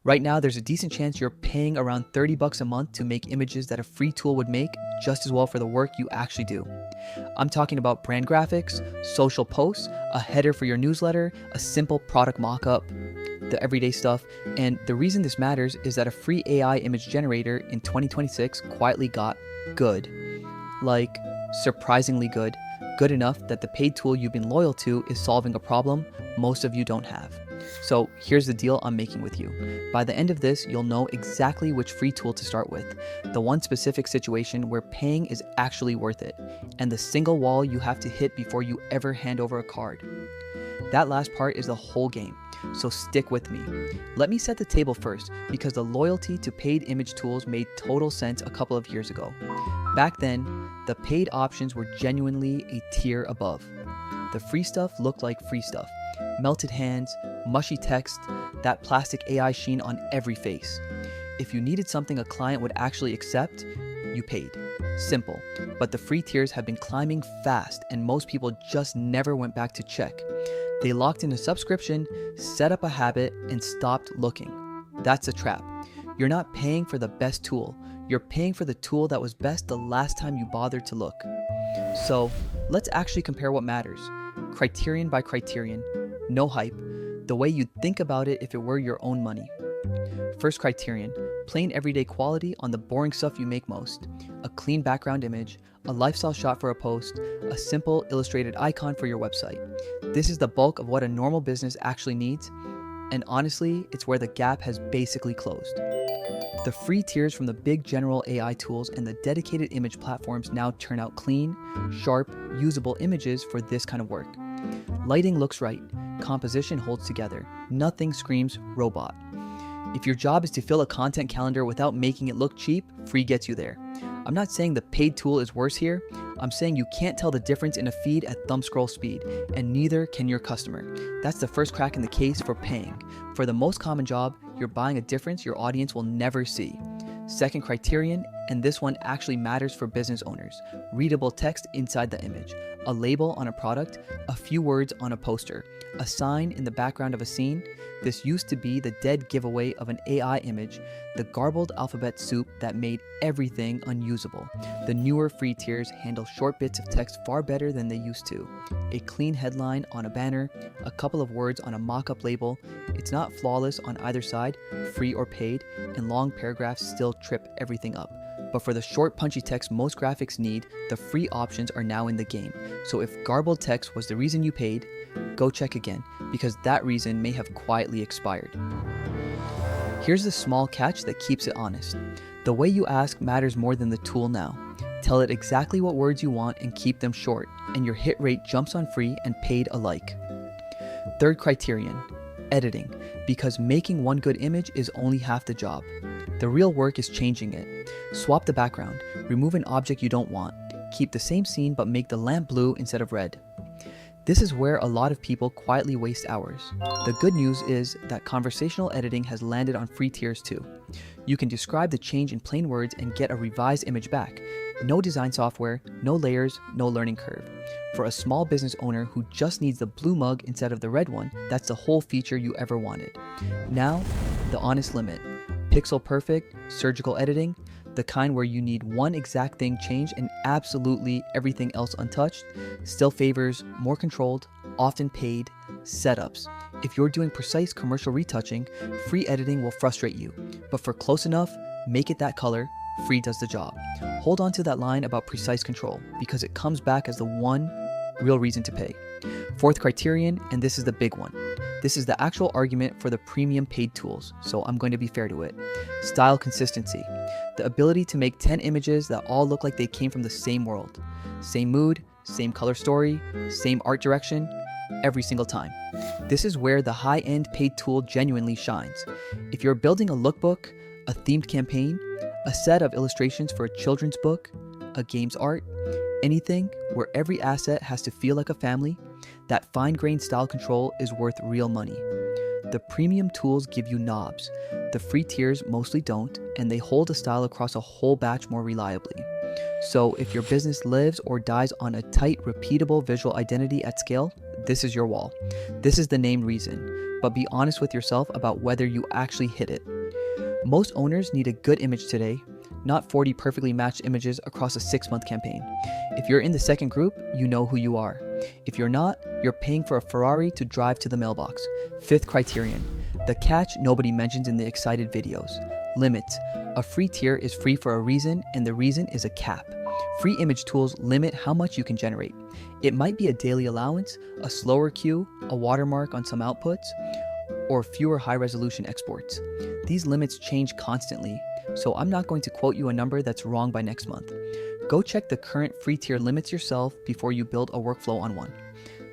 Right now, there's a decent chance you're paying around $30 a month to make images that a free tool would make just as well for the work you actually do. I'm talking about brand graphics, social posts, a header for your newsletter, a simple product mockup, the everyday stuff. And the reason this matters is that a free AI image generator in 2026 quietly got good. Like, surprisingly good. Good enough that the paid tool you've been loyal to is solving a problem most of you don't have. So here's the deal I'm making with you. By the end of this, you'll know exactly which free tool to start with, the one specific situation where paying is actually worth it, and the single wall you have to hit before you ever hand over a card. That last part is the whole game, so stick with me. Let me set the table first, because the loyalty to paid image tools made total sense a couple of years ago. Back then, the paid options were genuinely a tier above. The free stuff looked like free stuff. Melted hands, mushy text, that plastic AI sheen on every face. If you needed something a client would actually accept, you paid. Simple. But the free tiers have been climbing fast, and most people just never went back to check. They locked in a subscription, set up a habit, and stopped looking. That's a trap. You're not paying for the best tool. You're paying for the tool that was best the last time you bothered to look. So let's actually compare what matters. Criterion by criterion. No hype. The way you'd think about it if it were your own money. First criterion, plain everyday quality on the boring stuff you make most. A clean background image, a lifestyle shot for a post, a simple illustrated icon for your website. This is the bulk of what a normal business actually needs, and honestly, it's where the gap has basically closed. The free tiers from the big general AI tools and the dedicated image platforms now turn out clean, sharp, usable images for this kind of work. Lighting looks right. Composition holds together. Nothing screams robot. If your job is to fill a content calendar without making it look cheap, free gets you there. I'm not saying the paid tool is worse here. I'm saying you can't tell the difference in a feed at thumb scroll speed, and neither can your customer. That's the first crack in the case for paying. For the most common job, you're buying a difference your audience will never see. Second criterion, and this one actually matters for business owners, readable text inside the image, a label on a product, a few words on a poster, a sign in the background of a scene. This used to be the dead giveaway of an AI image, the garbled alphabet soup that made everything unusable. The newer free tiers handle short bits of text far better than they used to. A clean headline on a banner, a couple of words on a mock-up label. It's not flawless on either side, free or paid, and long paragraphs still trip everything up. But for the short punchy text most graphics need, the free options are now in the game. So if garbled text was the reason you paid, go check again, because that reason may have quietly expired. Here's the small catch that keeps it honest. The way you ask matters more than the tool now. Tell it exactly what words you want and keep them short, and your hit rate jumps on free and paid alike. Third criterion, editing, because making one good image is only half the job. The real work is changing it. Swap the background, remove an object you don't want, keep the same scene but make the lamp blue instead of red. This is where a lot of people quietly waste hours. The good news is that conversational editing has landed on free tiers too. You can describe the change in plain words and get a revised image back. No design software, no layers, no learning curve. For a small business owner who just needs the blue mug instead of the red one, that's the whole feature you ever wanted. Now, the honest limit. Pixel perfect, surgical editing, the kind where you need one exact thing changed and absolutely everything else untouched, still favors more controlled, often paid setups. If you're doing precise commercial retouching, free editing will frustrate you. But for close enough, make it that color, free does the job. Hold on to that line about precise control, because it comes back as the one real reason to pay. Fourth criterion, and this is the big one. This is the actual argument for the premium paid tools, so I'm going to be fair to it. Style consistency. The ability to make 10 images that all look like they came from the same world. Same mood, same color story, same art direction, every single time. This is where the high-end paid tool genuinely shines. If you're building a lookbook, a themed campaign, a set of illustrations for a children's book, a game's art, anything where every asset has to feel like a family, that fine-grained style control is worth real money. The premium tools give you knobs. The free tiers mostly don't, and they hold a style across a whole batch more reliably. So if your business lives or dies on a tight, repeatable visual identity at scale, this is your wall. This is the named reason. but be honest with yourself about whether you actually hit it. Most owners need a good image today, not 40 perfectly matched images across a 6-month campaign. If you're in the second group, you know who you are. If you're not, you're paying for a Ferrari to drive to the mailbox. 5th criterion, the catch nobody mentions in the excited videos. Limits. A free tier is free for a reason, and the reason is a cap. Free image tools limit how much you can generate. It might be a daily allowance, a slower queue, a watermark on some outputs, or fewer high-resolution exports. These limits change constantly, so I'm not going to quote you a number that's wrong by next month. Go check the current free tier limits yourself before you build a workflow on one.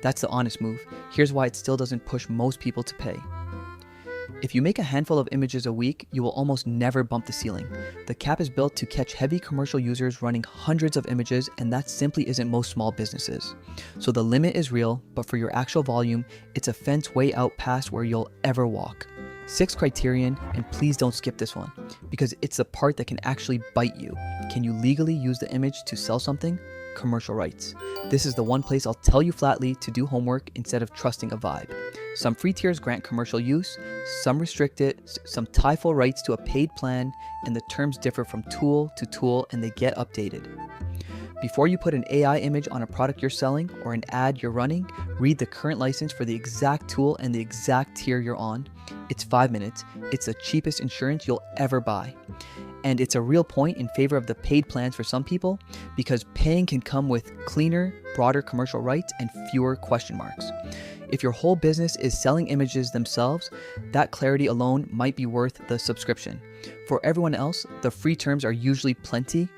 That's the honest move. Here's why it still doesn't push most people to pay. If you make a handful of images a week, you will almost never bump the ceiling. The cap is built to catch heavy commercial users running hundreds of images, and that simply isn't most small businesses. So the limit is real, but for your actual volume, it's a fence way out past where you'll ever walk. 6th criterion, and please don't skip this one, because it's the part that can actually bite you. Can you legally use the image to sell something? Commercial rights. This is the one place I'll tell you flatly to do homework instead of trusting a vibe. Some free tiers grant commercial use, some restrict it, some tie full rights to a paid plan, and the terms differ from tool to tool and they get updated. Before you put an AI image on a product you're selling or an ad you're running, read the current license for the exact tool and the exact tier you're on. It's 5 minutes. It's the cheapest insurance you'll ever buy. And it's a real point in favor of the paid plans for some people because paying can come with cleaner, broader commercial rights and fewer question marks. If your whole business is selling images themselves, that clarity alone might be worth the subscription. For everyone else, the free terms are usually plenty.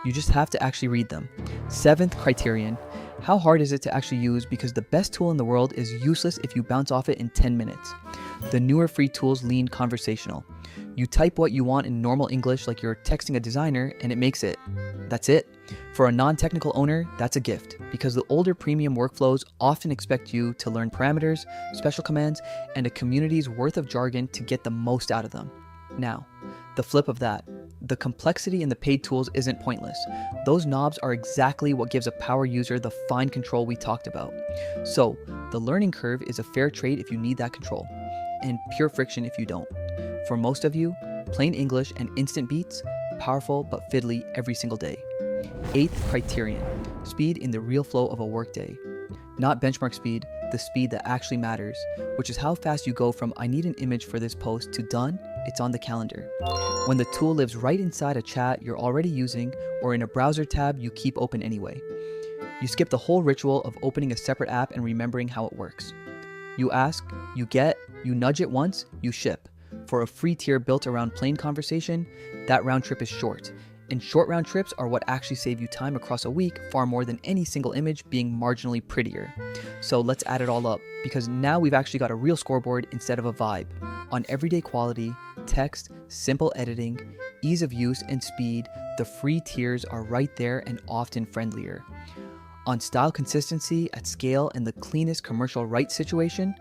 You just have to actually read them. 7th criterion. How hard is it to actually use because the best tool in the world is useless if you bounce off it in 10 minutes. The newer free tools lean conversational. You type what you want in normal English like you're texting a designer and it makes it. That's it. For a non-technical owner, that's a gift because the older premium workflows often expect you to learn parameters, special commands, and a community's worth of jargon to get the most out of them. Now, the flip of that. The complexity in the paid tools isn't pointless. Those knobs are exactly what gives a power user the fine control we talked about. So, the learning curve is a fair trade if you need that control, and pure friction if you don't. For most of you, plain English and instant beats, powerful but fiddly every single day. 8th criterion, speed in the real flow of a workday. Not benchmark speed, the speed that actually matters, which is how fast you go from I need an image for this post to done, it's on the calendar. When the tool lives right inside a chat you're already using or in a browser tab you keep open anyway. You skip the whole ritual of opening a separate app and remembering how it works. You ask, you get, you nudge it once, you ship. For a free tier built around plain conversation, that round trip is short. And short round trips are what actually save you time across a week far more than any single image being marginally prettier. So let's add it all up, because now we've actually got a real scoreboard instead of a vibe. On everyday quality, text, simple editing, ease of use, and speed, the free tiers are right there and often friendlier. On style consistency at scale and the cleanest commercial rights situation,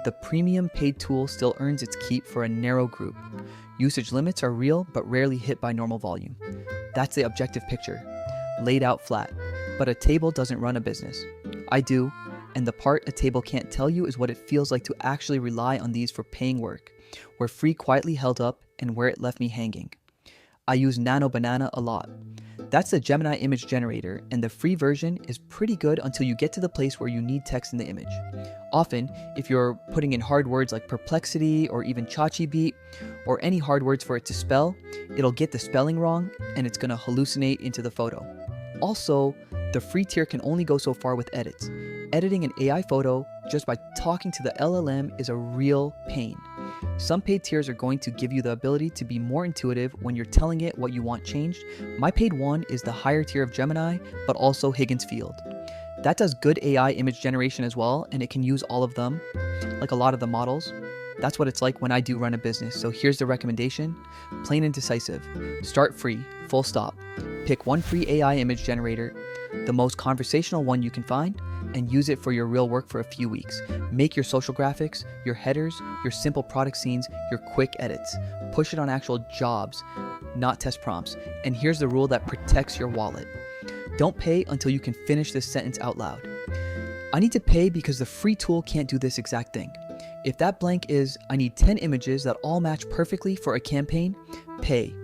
the premium paid tool still earns its keep for a narrow group. Usage limits are real but rarely hit by normal volume. That's the objective picture, laid out flat. But a table doesn't run a business. I do, and the part a table can't tell you is what it feels like to actually rely on these for paying work, where free quietly held up and where it left me hanging. I use Nano Banana a lot. That's the Gemini image generator, and the free version is pretty good until you get to the place where you need text in the image. Often, if you're putting in hard words like perplexity or even chachi beat, or any hard words for it to spell, it'll get the spelling wrong and it's gonna hallucinate into the photo. Also, the free tier can only go so far with edits. Editing an AI photo just by talking to the LLM is a real pain. Some paid tiers are going to give you the ability to be more intuitive when you're telling it what you want changed. My paid one is the higher tier of Gemini, but also Higgins Field. That does good AI image generation as well, and it can use all of them, like a lot of the models. That's what it's like when I do run a business. So here's the recommendation, plain and decisive. Start free, full stop. Pick one free AI image generator, the most conversational one you can find, and use it for your real work for a few weeks. Make your social graphics, your headers, your simple product scenes, your quick edits. Push it on actual jobs, not test prompts. And here's the rule that protects your wallet. Don't pay until you can finish this sentence out loud. I need to pay because the free tool can't do this exact thing. If that blank is, I need 10 images that all match perfectly for a campaign, pay.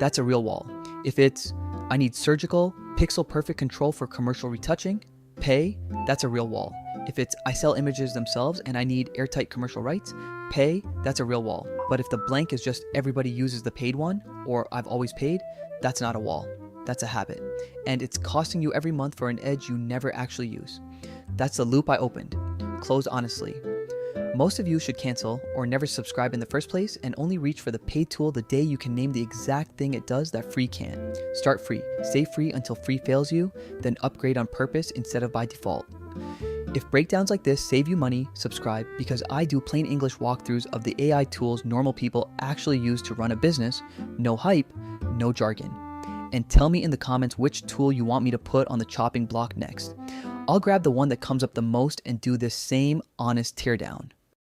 That's a real wall. If it's, I need surgical, pixel perfect control for commercial retouching, pay. That's a real wall. If it's, I sell images themselves and I need airtight commercial rights, pay. That's a real wall. But if the blank is just everybody uses the paid one, or I've always paid, that's not a wall. That's a habit. And it's costing you every month for an edge you never actually use. That's the loop I opened. Close honestly. Most of you should cancel or never subscribe in the first place and only reach for the paid tool the day you can name the exact thing it does that free can't. Start free, stay free until free fails you, then upgrade on purpose instead of by default. If breakdowns like this save you money, subscribe, because I do plain English walkthroughs of the AI tools normal people actually use to run a business. No hype, no jargon. And tell me in the comments which tool you want me to put on the chopping block next. I'll grab the one that comes up the most and do this same honest teardown.